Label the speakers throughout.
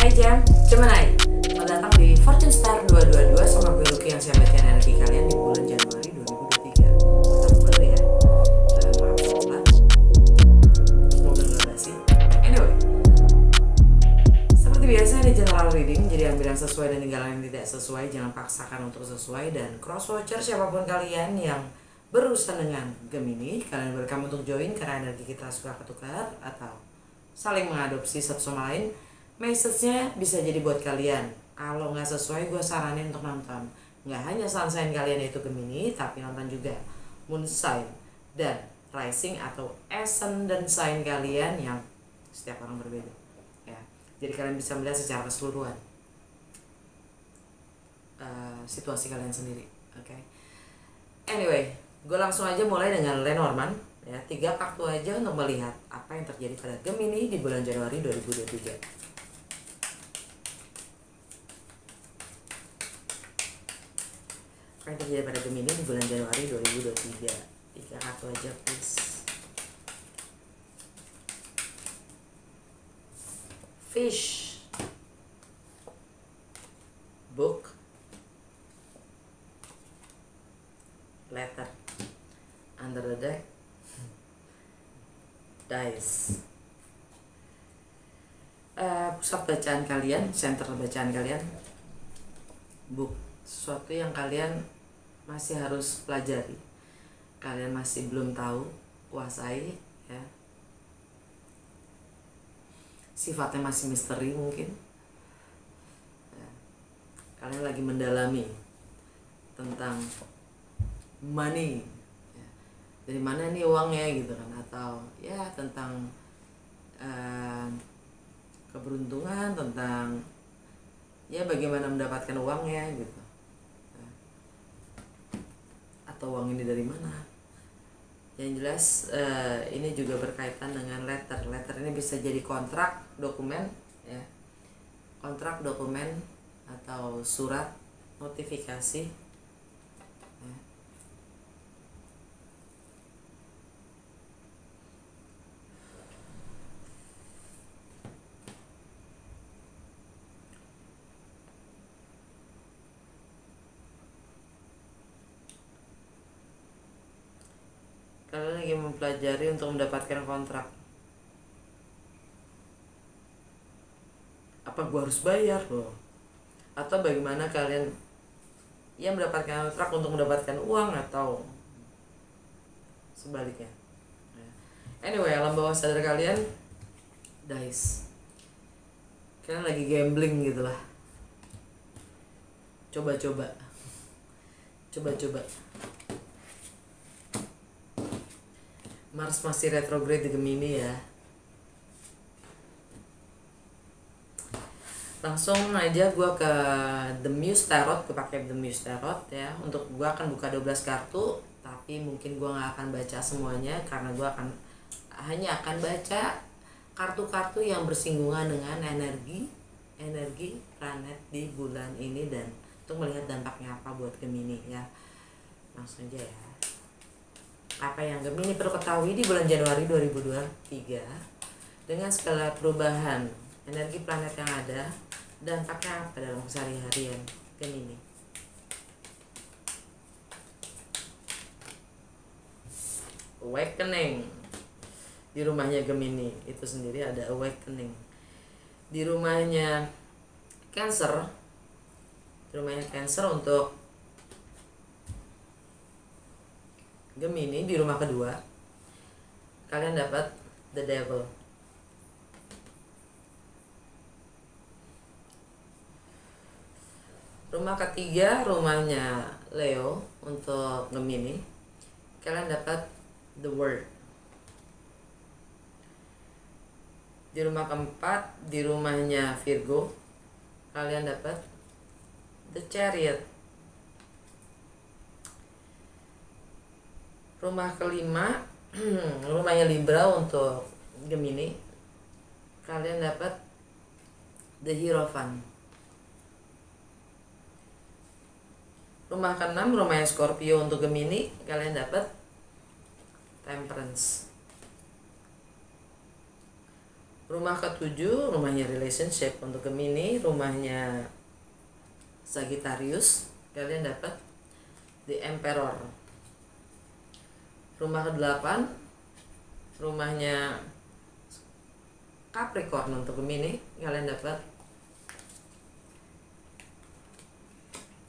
Speaker 1: Hai Jam, Gemini. Selamat datang di Fortune Star 222 sama gue Lucky yang saya bacain energi kalian di bulan Januari 2023. Mantap bener ya. Maaf pelan. Semoga gak basi. Anyway, seperti biasa ini general reading, jadi ambil yang sesuai dan tinggalkan yang tidak sesuai. Jangan paksakan untuk sesuai. Dan cross watcher siapapun kalian yang berurusan dengan Gemini, kalian welcome untuk join karena energi kita suka ketukar atau saling mengadopsi satu sama lain. Message-nya bisa jadi buat kalian. Kalau nggak sesuai, gue saranin untuk nonton. Nggak hanya sun sign kalian yaitu Gemini, tapi nonton juga moon sign dan rising atau ascendant sign kalian yang setiap orang berbeda. Ya, jadi kalian bisa melihat secara keseluruhan situasi kalian sendiri. Oke. Anyway, gue langsung aja mulai dengan Lenormand. Ya, 3 kartu aja untuk melihat apa yang terjadi pada Gemini di bulan Januari 2023. Apa yang terjadi pada Gemini di bulan Januari 2023? 3 kartu aja please. Fish, book, letter, under the deck, dice. Pusat bacaan kalian, center bacaan kalian, book, sesuatu yang kalian masih harus pelajari, kalian masih belum tahu, kuasai, ya. Sifatnya masih misteri mungkin, ya. Kalian lagi mendalami tentang money, ya. Dari mana nih uangnya gitu kan, atau ya tentang keberuntungan, tentang ya bagaimana mendapatkan uangnya gitu. Atau uang ini dari mana? Yang jelas ini juga berkaitan dengan letter. Letter ini bisa jadi kontrak, dokumen, ya, kontrak, dokumen, atau surat, notifikasi. Ya. Kalian lagi mempelajari untuk mendapatkan kontrak. Apa gua harus bayar loh? Atau bagaimana kalian ya mendapatkan kontrak untuk mendapatkan uang atau sebaliknya. Anyway, alam bawah sadar kalian, dice. Kalian lagi gambling gitu lah. Coba-coba. Mars masih retrograde di Gemini ya. Langsung aja gue ke The Muse Tarot, gue pakai The Muse Tarot ya. Untuk gue akan buka 12 kartu, tapi mungkin gue nggak akan baca semuanya karena gue hanya akan baca kartu-kartu yang bersinggungan dengan energi planet di bulan ini dan untuk melihat dampaknya apa buat Gemini ya. Langsung aja ya. Apa yang Gemini perlu ketahui di bulan Januari 2023 dengan skala perubahan energi planet yang ada, dampaknya apa dalam keseharian Gemini. Awakening di rumahnya Gemini itu sendiri ada awakening. Di rumahnya Cancer, untuk Gemini di rumah kedua kalian dapat The Devil. Rumah ketiga rumahnya Leo untuk Gemini kalian dapat The World. Di rumah keempat di rumahnya Virgo kalian dapat The Chariot. Rumah kelima rumahnya Libra untuk Gemini kalian dapat The Hierophant. Rumah keenam rumahnya Scorpio untuk Gemini kalian dapat Temperance. Rumah ketujuh, rumahnya relationship untuk Gemini, rumahnya Sagittarius, kalian dapat The Emperor. Rumah ke-8, rumahnya Capricorn untuk Gemini, kalian dapat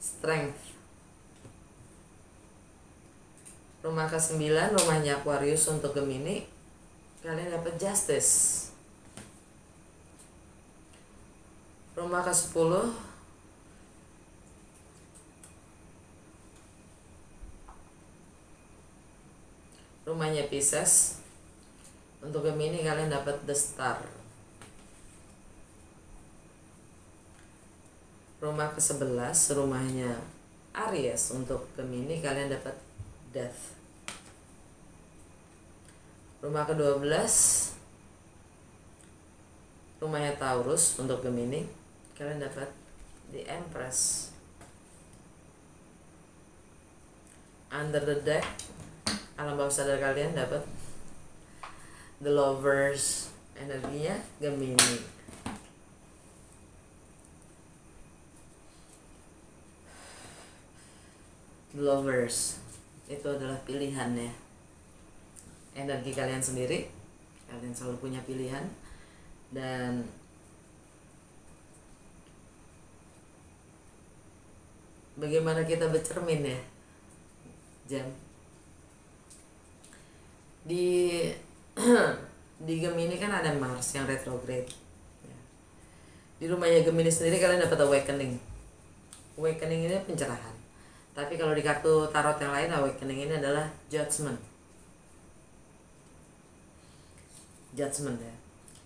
Speaker 1: Strength. Rumah ke-9, rumahnya Aquarius untuk Gemini, kalian dapat Justice. Rumah ke-10, rumahnya Pisces untuk Gemini, kalian dapat The Star. Rumah ke-11, rumahnya Aries untuk Gemini, kalian dapat Death. Rumah ke-12, rumahnya Taurus untuk Gemini, kalian dapat The Empress. Under the deck, alam bawah sadar kalian dapat The Lovers, energinya Gemini. The Lovers itu adalah pilihannya, energi kalian sendiri. Kalian selalu punya pilihan, dan bagaimana kita bercermin ya, Jam. Di di Gemini kan ada Mars yang retrograde. Di rumahnya Gemini sendiri kalian dapat awakening. Awakening ini pencerahan. Tapi kalau di kartu tarot yang lain, awakening ini adalah judgment. Judgment ya.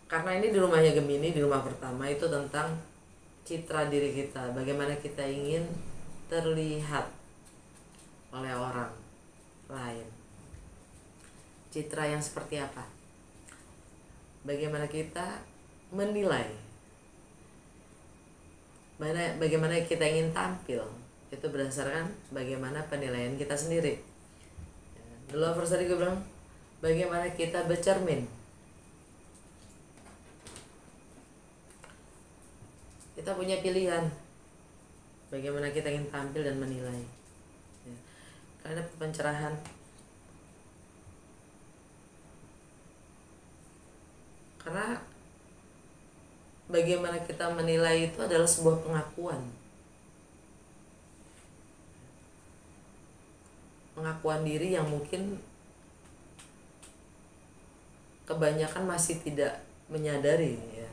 Speaker 1: Karena ini di rumahnya Gemini, di rumah pertama itu tentang citra diri kita, bagaimana kita ingin terlihat oleh orang lain. Citra yang seperti apa? Bagaimana kita menilai, bagaimana kita ingin tampil, itu berdasarkan bagaimana penilaian kita sendiri. The Lovers tadi gue bilang, bagaimana kita bercermin. Kita punya pilihan, bagaimana kita ingin tampil dan menilai. Karena pencerahan. Karena bagaimana kita menilai itu adalah sebuah pengakuan. Pengakuan diri yang mungkin kebanyakan masih tidak menyadari ya.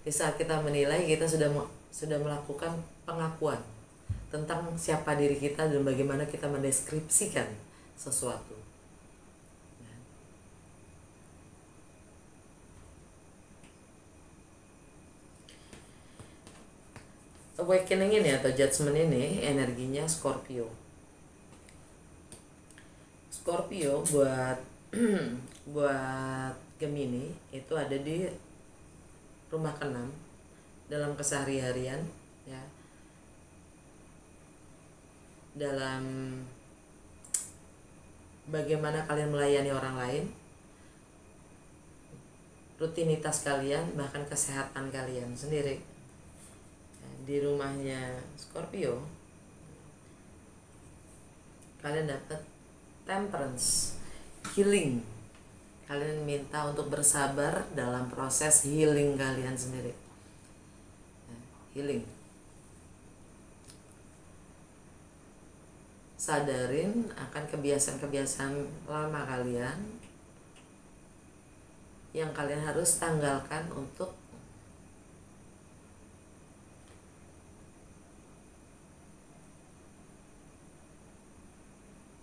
Speaker 1: Di saat kita menilai, kita sudah melakukan pengakuan tentang siapa diri kita dan bagaimana kita mendeskripsikan sesuatu. Awakening ini atau judgment ini energinya Scorpio. Scorpio buat buat Gemini itu ada di rumah ke-6 dalam kesehari-harian ya. Dalam bagaimana kalian melayani orang lain, rutinitas kalian, bahkan kesehatan kalian sendiri. Di rumahnya Scorpio kalian dapat temperance, healing. Kalian minta untuk bersabar dalam proses healing kalian sendiri. Healing. Sadarin akan kebiasaan-kebiasaan lama kalian yang kalian harus tanggalkan untuk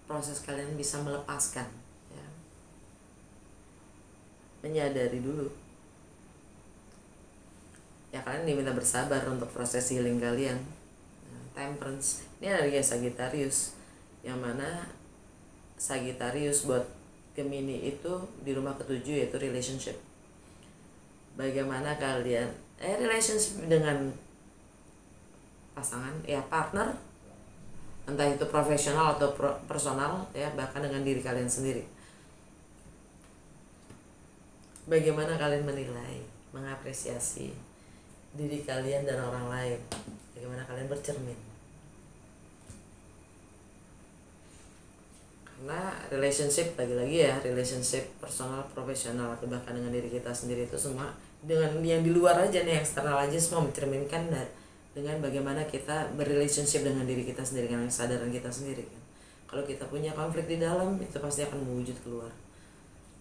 Speaker 1: proses kalian bisa melepaskan ya. Menyadari dulu ya, kalian diminta bersabar untuk proses healing kalian. Temperance ini energi Sagittarius, yang mana Sagittarius buat Gemini itu di rumah ke-7 yaitu relationship. Bagaimana kalian relationship dengan pasangan ya, partner, entah itu profesional atau personal ya, bahkan dengan diri kalian sendiri. Bagaimana kalian menilai, mengapresiasi diri kalian dan orang lain, bagaimana kalian bercermin. Karena relationship, lagi-lagi ya, relationship personal, profesional, atau bahkan dengan diri kita sendiri itu semua dengan yang di luar aja nih, eksternal aja, semua mencerminkan dengan bagaimana kita berrelationship dengan diri kita sendiri, dengan kesadaran kita sendiri kan. Kalau kita punya konflik di dalam, itu pasti akan mewujud keluar.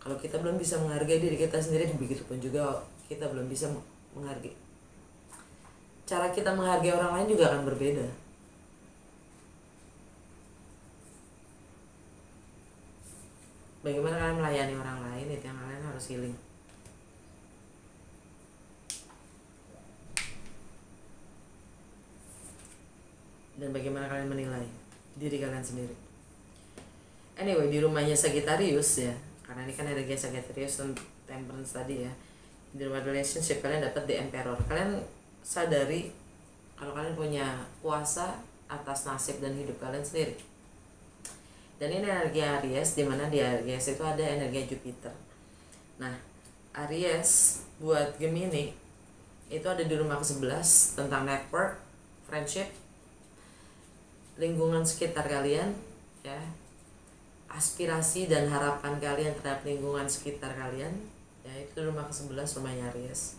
Speaker 1: Kalau kita belum bisa menghargai diri kita sendiri, begitu pun juga kita belum bisa menghargai. Cara kita menghargai orang lain juga akan berbeda. Bagaimana kalian melayani orang lain, itu yang kalian harus healing. Dan bagaimana kalian menilai diri kalian sendiri. Anyway, di rumahnya Sagittarius ya, karena ini kan energi Sagittarius dan Temperance tadi ya. Di rumah relationship kalian dapat The Emperor. Kalian sadari kalau kalian punya kuasa atas nasib dan hidup kalian sendiri. Dan ini energi Aries, dimana di Aries itu ada energi Jupiter. Nah, Aries buat Gemini itu ada di rumah ke-11 tentang network, friendship, lingkungan sekitar kalian ya, aspirasi dan harapan kalian terhadap lingkungan sekitar kalian ya, itu rumah ke-11 rumahnya Aries.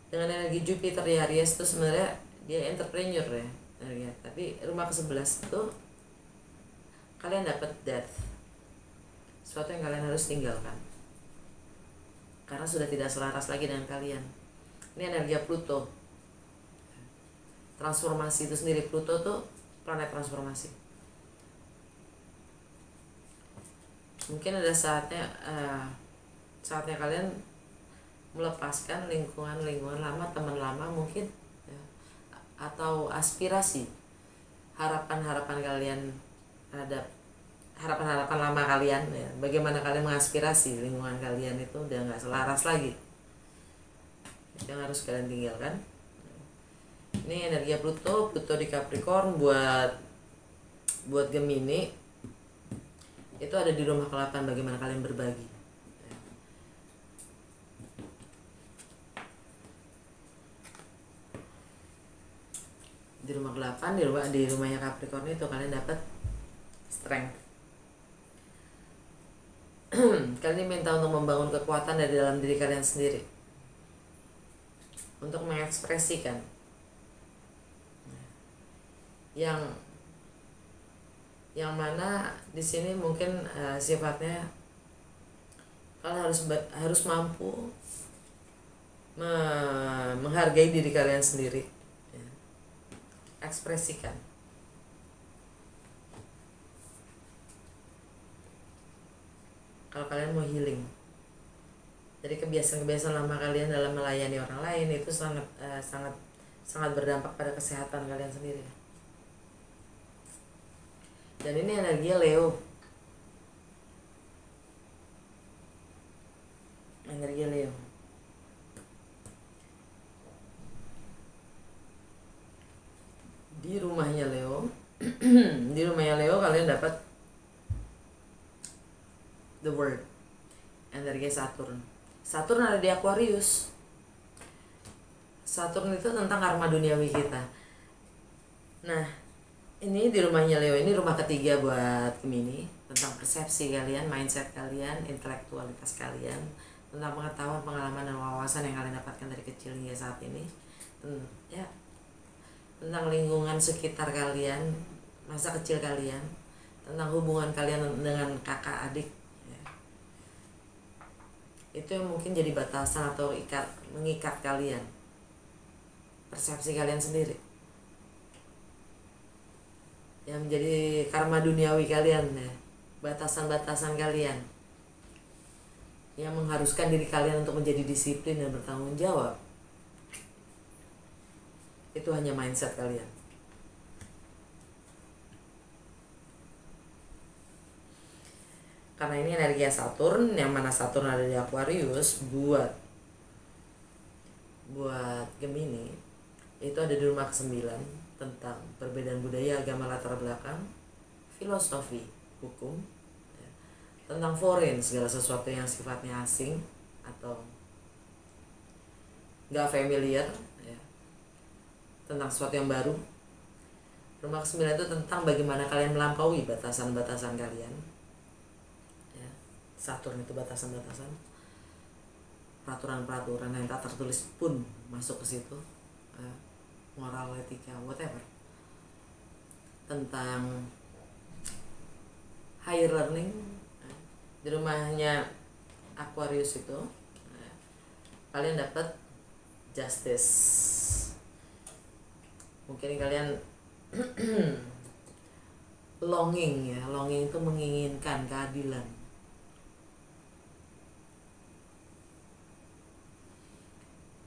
Speaker 1: Dengan energi Jupiter di Aries itu sebenarnya dia entrepreneur ya, tapi rumah ke-11 itu kalian dapat death, sesuatu yang kalian harus tinggalkan karena sudah tidak selaras lagi dengan kalian. Ini energi Pluto, transformasi itu sendiri. Pluto tuh planet transformasi. Mungkin ada saatnya kalian melepaskan lingkungan lama, teman lama mungkin ya, atau aspirasi, harapan kalian terhadap harapan lama kalian ya. Bagaimana kalian mengaspirasi lingkungan kalian itu udah nggak selaras lagi, itu yang harus kalian tinggalkan. Ini energi Pluto di Capricorn buat Gemini itu ada di rumah ke-8, bagaimana kalian berbagi. Di rumah ke-8, di rumahnya Capricorn itu kalian dapat strength. Kalian diminta untuk membangun kekuatan dari dalam diri kalian sendiri untuk mengekspresikan yang mana di sini mungkin sifatnya kalian harus mampu menghargai diri kalian sendiri ya. Ekspresikan. Kalau kalian mau healing dari kebiasaan lama kalian dalam melayani orang lain, itu sangat berdampak pada kesehatan kalian sendiri. Dan ini energi Leo. Energi Leo. Di rumahnya Leo, di rumahnya Leo kalian dapat The Word, energi Saturn. Saturn ada di Aquarius. Saturn itu tentang karma duniawi kita. Nah, ini di rumahnya Leo, ini rumah ketiga buat Gemini, tentang persepsi kalian, mindset kalian, intelektualitas kalian, tentang pengetahuan, pengalaman, dan wawasan yang kalian dapatkan dari kecil hingga saat ini, ya, tentang lingkungan sekitar kalian, masa kecil kalian, tentang hubungan kalian dengan kakak adik ya. Itu yang mungkin jadi batasan atau mengikat kalian, persepsi kalian sendiri yang menjadi karma duniawi kalian ya, batasan-batasan kalian yang mengharuskan diri kalian untuk menjadi disiplin dan bertanggung jawab. Itu hanya mindset kalian. Karena ini energi Saturn, yang mana Saturn ada di Aquarius buat Gemini, itu ada di rumah ke-9 tentang perbedaan budaya, agama, latar belakang, filosofi, hukum, ya, tentang foreign, segala sesuatu yang sifatnya asing atau nggak familiar ya, tentang sesuatu yang baru. Rumah ke-9 itu tentang bagaimana kalian melampaui batasan-batasan kalian ya. Saturn itu batasan-batasan, peraturan-peraturan yang tak tertulis pun masuk ke situ ya. Moral, etika, whatever, tentang higher learning ya. Di rumahnya Aquarius itu ya, kalian dapat justice. Mungkin kalian longing ya, longing itu menginginkan keadilan.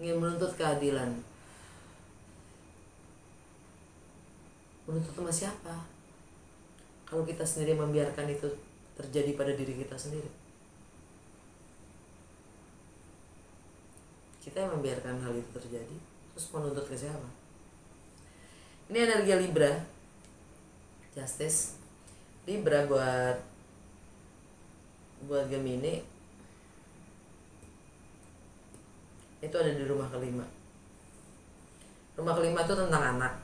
Speaker 1: Ingin menuntut keadilan. Menuntut sama siapa? Kalau kita sendiri membiarkan itu terjadi pada diri kita sendiri. Kita yang membiarkan hal itu terjadi, terus menuntut ke siapa? Ini energi Libra, justice. Libra buat Gemini itu ada di rumah kelima. Rumah kelima itu tentang anak,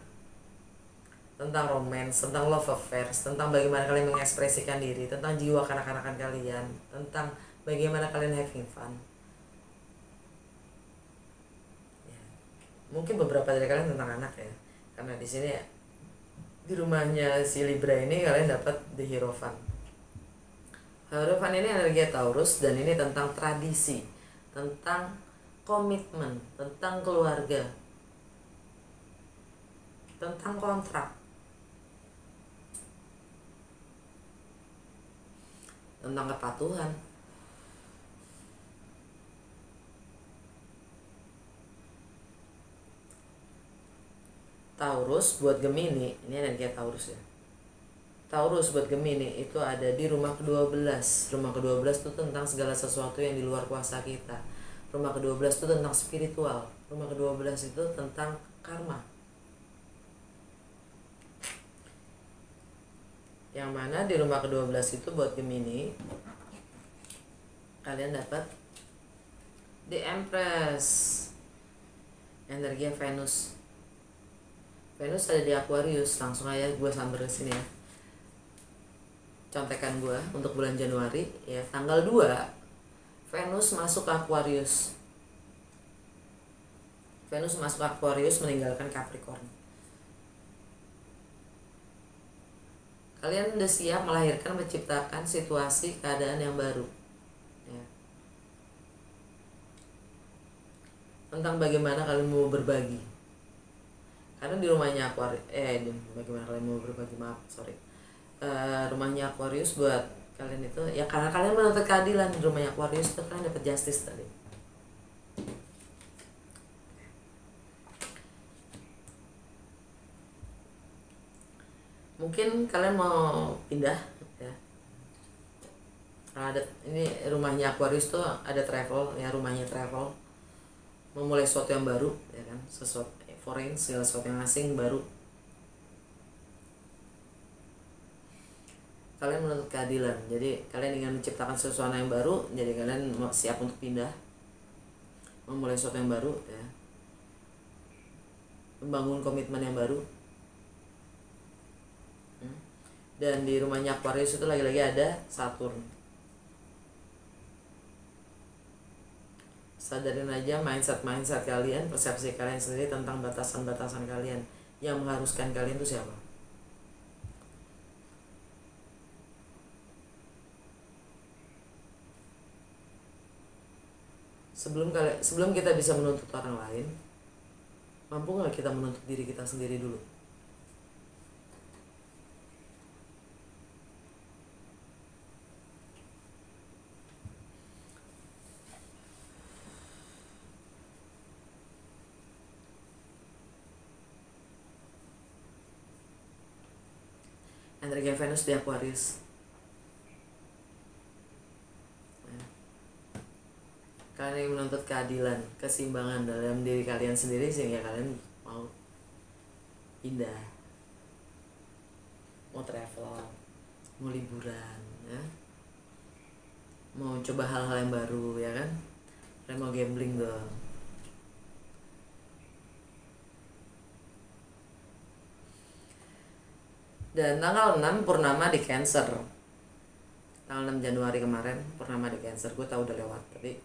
Speaker 1: tentang romance, tentang love affairs, tentang bagaimana kalian mengekspresikan diri, tentang jiwa kanak-kanakan kalian, tentang bagaimana kalian having fun. Ya. Mungkin beberapa dari kalian tentang anak ya, karena di sini ya, di rumahnya si Libra ini kalian dapat The Hierophant. Hierophant ini energi Taurus dan ini tentang tradisi, tentang komitmen, tentang keluarga, tentang kontrak, tentang kepatuhan. Taurus buat Gemini, ini energi Taurus ya. Taurus buat Gemini itu ada di rumah ke-12. Rumah ke-12 itu tentang segala sesuatu yang di luar kuasa kita. Rumah ke-12 itu tentang spiritual. Rumah ke-12 itu tentang karma. Yang mana di rumah ke-12 itu buat Gemini, kalian dapat The Empress, energi Venus. Venus ada di Aquarius. Langsung aja gue sambar ke sini ya, contekan gue untuk bulan Januari ya, tanggal 2 Venus masuk ke Aquarius. Venus masuk ke Aquarius meninggalkan Capricorn. Kalian udah siap melahirkan, menciptakan situasi keadaan yang baru ya. Tentang bagaimana kalian mau berbagi. Karena di rumahnya Aquarius bagaimana kalian mau berbagi, rumahnya Aquarius buat kalian itu ya, karena kalian menuntut keadilan. Di rumahnya Aquarius itu kalian dapat justice tadi. Mungkin kalian mau pindah ya, ada ini rumahnya Aquarius tuh ada travel ya, rumahnya travel, memulai sesuatu yang baru ya kan, sesuatu foreign, segala sesuatu yang asing baru. Kalian menuntut keadilan, jadi kalian ingin menciptakan sesuatu yang baru, jadi kalian siap untuk pindah, memulai sesuatu yang baru ya, membangun komitmen yang baru. Dan di rumahnya Aquarius itu lagi-lagi ada Saturn. Sadarin aja mindset kalian, persepsi kalian sendiri tentang batasan-batasan kalian. Yang mengharuskan kalian itu siapa? Sebelum kita bisa menuntut orang lain, mampu nggak kita menuntut diri kita sendiri dulu? Energi Venus di Aquarius. Kalian ingin menuntut keadilan, keseimbangan dalam diri kalian sendiri sehingga kalian mau pindah, mau travel, mau liburan, ya, mau coba hal-hal yang baru ya kan, kalian mau gambling dong. Dan tanggal 6 purnama di Cancer. Tanggal 6 Januari kemarin purnama di Cancer. Gue tahu udah lewat, tapi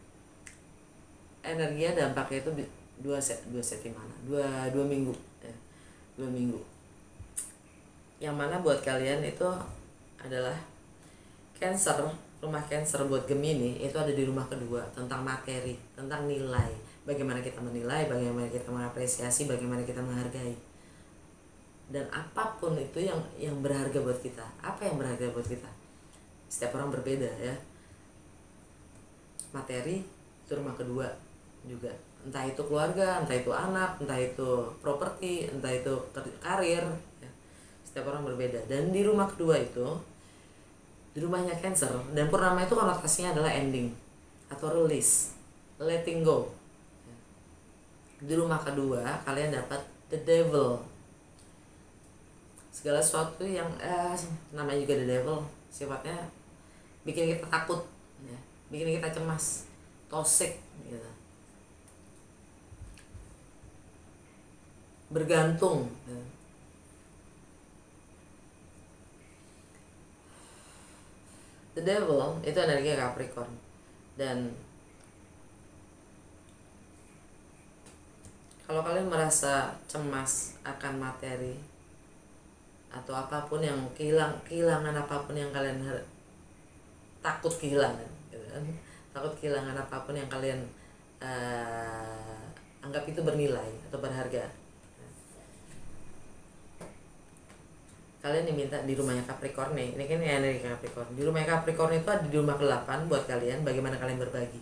Speaker 1: energinya dampaknya itu dua set mana? Dua minggu ya. 2 minggu. Yang mana buat kalian itu adalah Cancer, rumah Cancer buat Gemini itu ada di rumah kedua, tentang materi, tentang nilai. Bagaimana kita menilai, bagaimana kita mengapresiasi, bagaimana kita menghargai. Dan apapun itu yang berharga buat kita. Apa yang berharga buat kita? Setiap orang berbeda ya. Materi itu rumah kedua juga. Entah itu keluarga, entah itu anak, entah itu properti, entah itu karir ya. Setiap orang berbeda. Dan di rumah kedua itu, di rumahnya Cancer, dan purnama itu konotasinya adalah ending atau release, letting go. Di rumah kedua kalian dapat the devil. Segala sesuatu yang namanya juga the devil, sifatnya bikin kita takut ya, bikin kita cemas, toxic gitu. Bergantung ya. The devil itu energi Capricorn. Dan kalau kalian merasa cemas akan materi atau apapun yang kehilangan apapun yang kalian takut kehilangan gitu kan? Takut kehilangan apapun yang kalian anggap itu bernilai atau berharga, kalian diminta di rumahnya Capricorn nih. Ini kan energi Capricorn. Di rumahnya Capricorn itu ada di rumah ke-8 buat kalian, bagaimana kalian berbagi.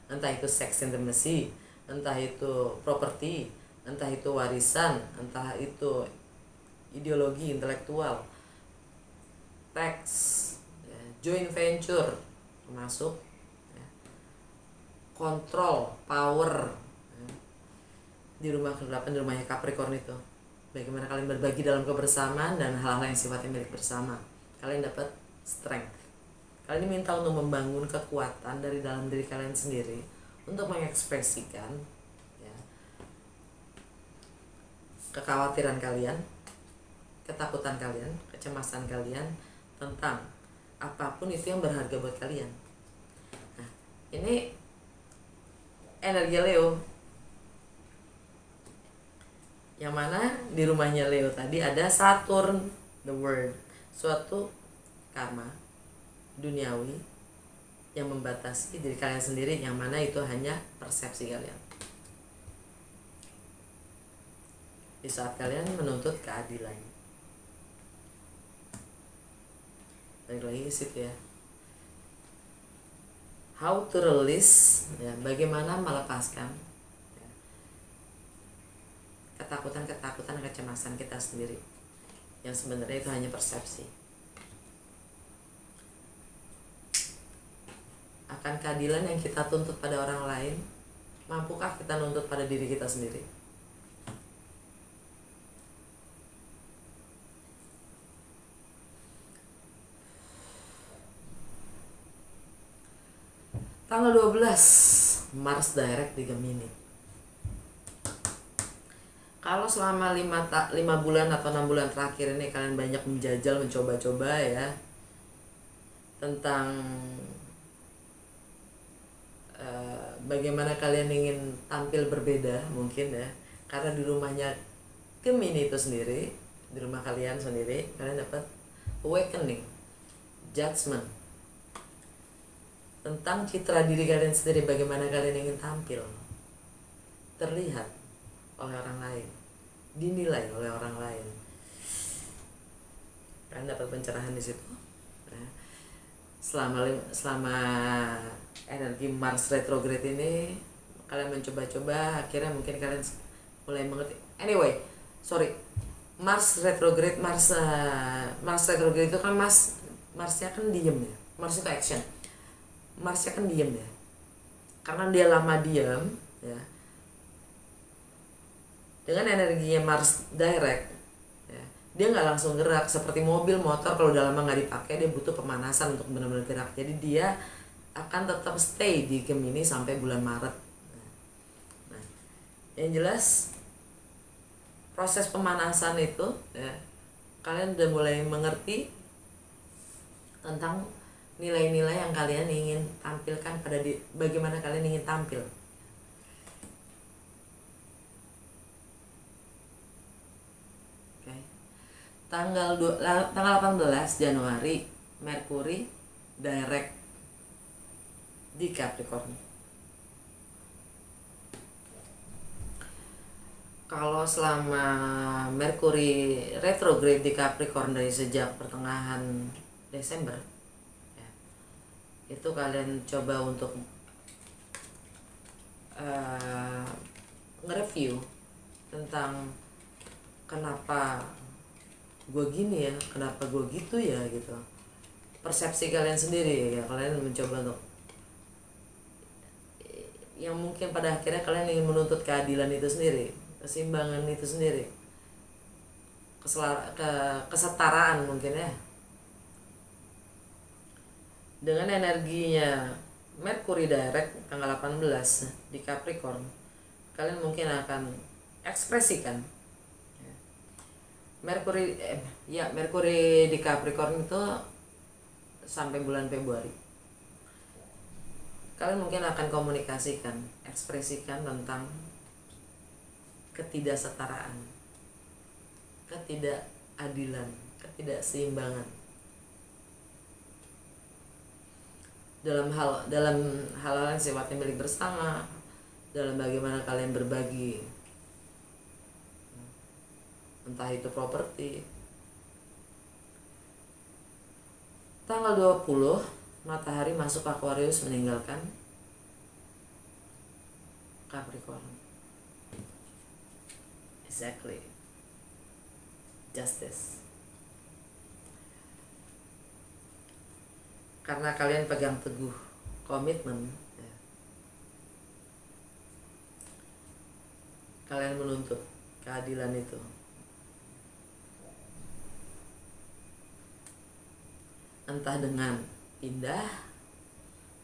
Speaker 1: Entah itu sex intimacy, entah itu properti, entah itu warisan, entah itu ideologi intelektual, teks, ya, joint venture, termasuk ya, kontrol, power ya. Di rumah ke-8, di rumahnya Capricorn itu, bagaimana kalian berbagi dalam kebersamaan dan hal-hal yang sifatnya milik bersama. Kalian dapat strength. Kalian diminta untuk membangun kekuatan dari dalam diri kalian sendiri untuk mengekspresikan ya, kekhawatiran kalian, ketakutan kalian, kecemasan kalian tentang apapun itu yang berharga buat kalian. Nah, ini energi Leo. Yang mana di rumahnya Leo tadi ada Saturn, the world, suatu karma duniawi yang membatasi diri kalian sendiri, yang mana itu hanya persepsi kalian. Di saat kalian menuntut keadilan. Balik lagi ke situ ya. How to release ya, bagaimana melepaskan ya, ketakutan, kecemasan kita sendiri yang sebenarnya itu hanya persepsi. Akan keadilan yang kita tuntut pada orang lain, mampukah kita nuntut pada diri kita sendiri? Tanggal 12 Mars direct di Gemini. Kalau selama 5 bulan atau 6 bulan terakhir ini kalian banyak menjajal, mencoba-coba ya tentang bagaimana kalian ingin tampil berbeda mungkin ya, karena di rumahnya Gemini itu sendiri, di rumah kalian sendiri, kalian dapat awakening, judgment tentang citra diri kalian sendiri, bagaimana kalian ingin tampil, terlihat oleh orang lain, dinilai oleh orang lain. Kalian dapat pencerahan di situ. Nah, selama energi Mars retrograde ini kalian mencoba-coba, akhirnya mungkin kalian mulai mengerti. Anyway, sorry, Mars retrograde itu kan Marsnya kan diem ya, Mars itu action. Marsnya kan diem ya, karena dia lama diam ya, dengan energinya Mars direct ya, dia nggak langsung gerak seperti mobil motor. Kalau udah lama nggak dipakai, dia butuh pemanasan untuk benar-benar gerak. Jadi dia akan tetap stay di Gemini sampai bulan Maret. Nah, yang jelas proses pemanasan itu ya, kalian udah mulai mengerti tentang nilai-nilai yang kalian ingin tampilkan bagaimana kalian ingin tampil. Oke. Tanggal 18 Januari Merkuri direct di Capricorn. Kalau selama Merkuri retrograde di Capricorn dari sejak pertengahan Desember ya, itu kalian coba untuk nge-review tentang kenapa gue gini ya, kenapa gue gitu ya gitu. Persepsi kalian sendiri ya, kalian mencoba untuk yang mungkin pada akhirnya kalian ingin menuntut keadilan itu sendiri, keseimbangan itu sendiri, kesetaraan mungkin ya. Dengan energinya Merkuri direct tanggal 18 di Capricorn, kalian mungkin akan ekspresikan Merkuri di Capricorn itu sampai bulan Februari. Kalian mungkin akan komunikasikan, ekspresikan tentang ketidaksetaraan, ketidakadilan, ketidakseimbangan dalam hal yang sifatnya milik bersama, dalam bagaimana kalian berbagi, entah itu properti. Tanggal 20 Matahari masuk Aquarius meninggalkan Capricorn. Exactly. Justice. Karena kalian pegang teguh komitmen ya. Kalian menuntut keadilan itu. Entah dengan pindah,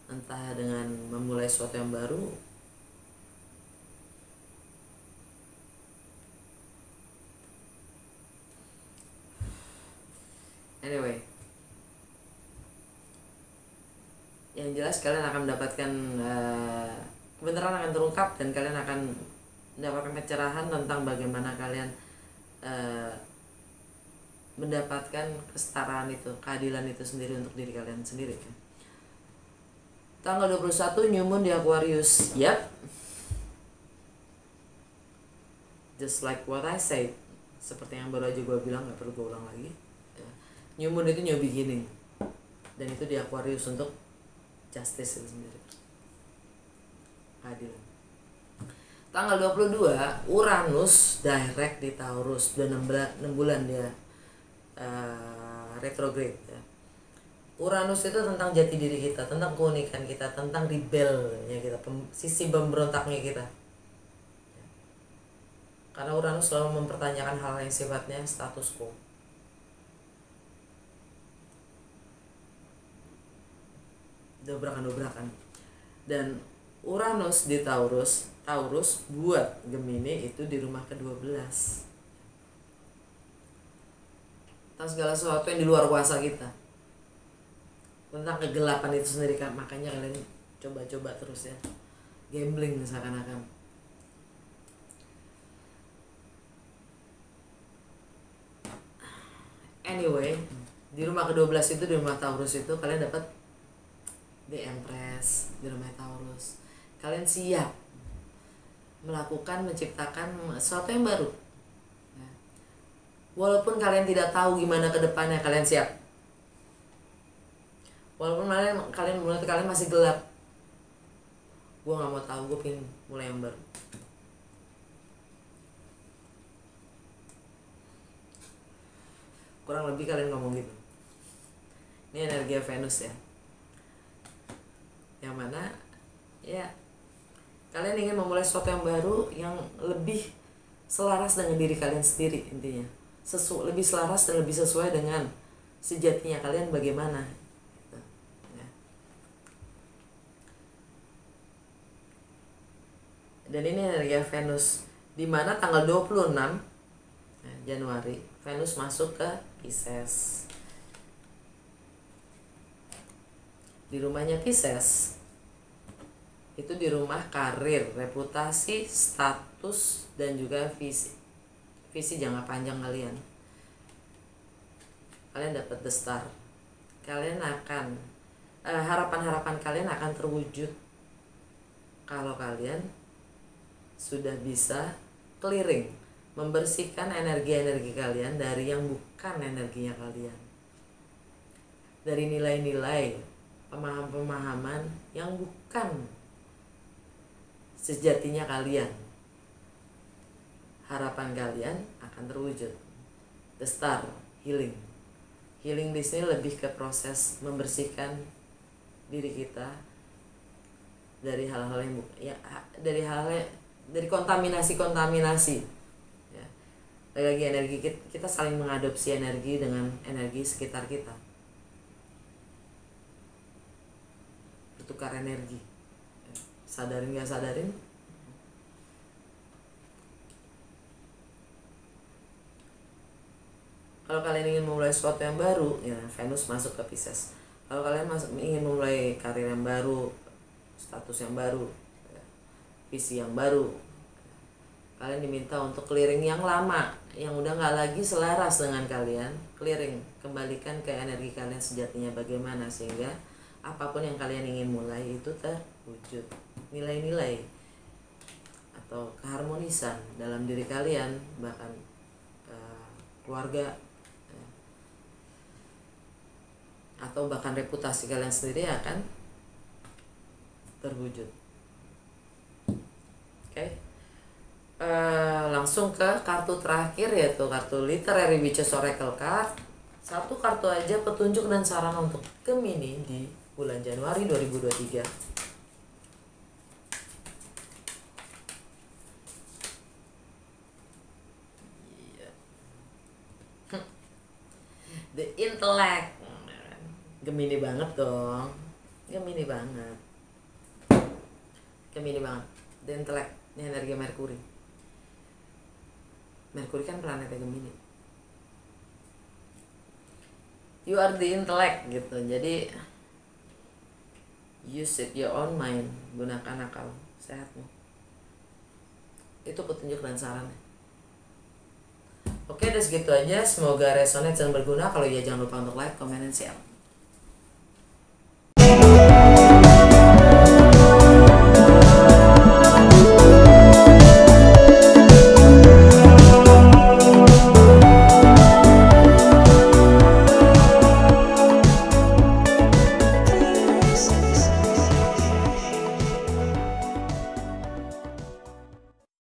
Speaker 1: entah dengan memulai sesuatu yang baru. Anyway, yang jelas kalian akan mendapatkan kebenaran akan terungkap, dan kalian akan mendapatkan pencerahan tentang bagaimana kalian mendapatkan kesetaraan itu, keadilan itu sendiri untuk diri kalian sendiri. Tanggal 21 New Moon di Aquarius. Yap, just like what I said, seperti yang baru aja gue bilang, gak perlu gue ulang lagi. New Moon itu new beginning, dan itu di Aquarius untuk justice itu sendiri, keadilan. Tanggal 22 Uranus direct di Taurus, udah 6 bulan dia retrograde ya. Uranus itu tentang jati diri kita, tentang keunikan kita, tentang rebelnya kita, sisi pemberontaknya kita. Karena Uranus selalu mempertanyakan hal yang sifatnya status quo. Dobrakan-dobrakan. Dan Uranus di Taurus buat Gemini itu di rumah ke-12. Tentang segala sesuatu yang di luar kuasa kita, tentang kegelapan itu sendiri kan. Makanya kalian coba-coba terus ya, gambling seakan-akan. Anyway, di rumah ke-12 itu, di rumah Taurus itu, kalian dapat The Empress di rumah Taurus. Kalian siap melakukan, menciptakan sesuatu yang baru. Walaupun kalian tidak tahu gimana ke depannya, kalian siap. Walaupun menurut kalian masih gelap, gue gak mau tahu, gue pengen mulai yang baru. Kurang lebih kalian ngomong gitu. Ini energi Venus ya, yang mana ya kalian ingin memulai sesuatu yang baru, yang lebih selaras dengan diri kalian sendiri. Intinya lebih selaras dan lebih sesuai dengan sejatinya kalian bagaimana gitu, ya. Dan ini energi Venus, dimana tanggal 26 Januari Venus masuk ke Pisces. Di rumahnya Pisces itu di rumah karir, reputasi, status, dan juga visi jangka panjang kalian. Kalian dapat the star. Kalian akan harapan-harapan kalian akan terwujud kalau kalian sudah bisa clearing, membersihkan energi-energi kalian dari yang bukan energinya kalian, dari nilai-nilai, pemahaman-pemahaman yang bukan sejatinya kalian. Harapan kalian akan terwujud. The star, healing. Healing di sini lebih ke proses membersihkan diri kita dari hal-hal yang dari kontaminasi ya. Lagi energi kita saling mengadopsi energi dengan energi sekitar kita, bertukar energi, sadarin gak sadarin. Kalau kalian ingin memulai sesuatu yang baru, ya Venus masuk ke Pisces. Kalau kalian ingin memulai karir yang baru, status yang baru, visi yang baru, kalian diminta untuk clearing yang lama, yang udah nggak lagi selaras dengan kalian. Clearing, kembalikan ke energi kalian sejatinya bagaimana, sehingga apapun yang kalian ingin mulai itu terwujud. Nilai-nilai atau keharmonisan dalam diri kalian, bahkan keluarga, atau bahkan reputasi kalian sendiri akan terwujud. Oke. Langsung ke kartu terakhir, yaitu kartu Literary Witches Oracle Card. Satu kartu aja petunjuk dan saran untuk Gemini di bulan Januari 2023. The Intellect. Gemini banget dong. Gemini banget. The Intellect, ini energi Merkuri. Merkuri kan planetnya Gemini. You are the intellect gitu. Jadi use it your own mind, gunakan akal sehatmu. Itu petunjuk dan sarannya. Oke, udah segitu aja. Semoga resonate dan berguna. Kalau iya jangan lupa untuk like, comment, dan share.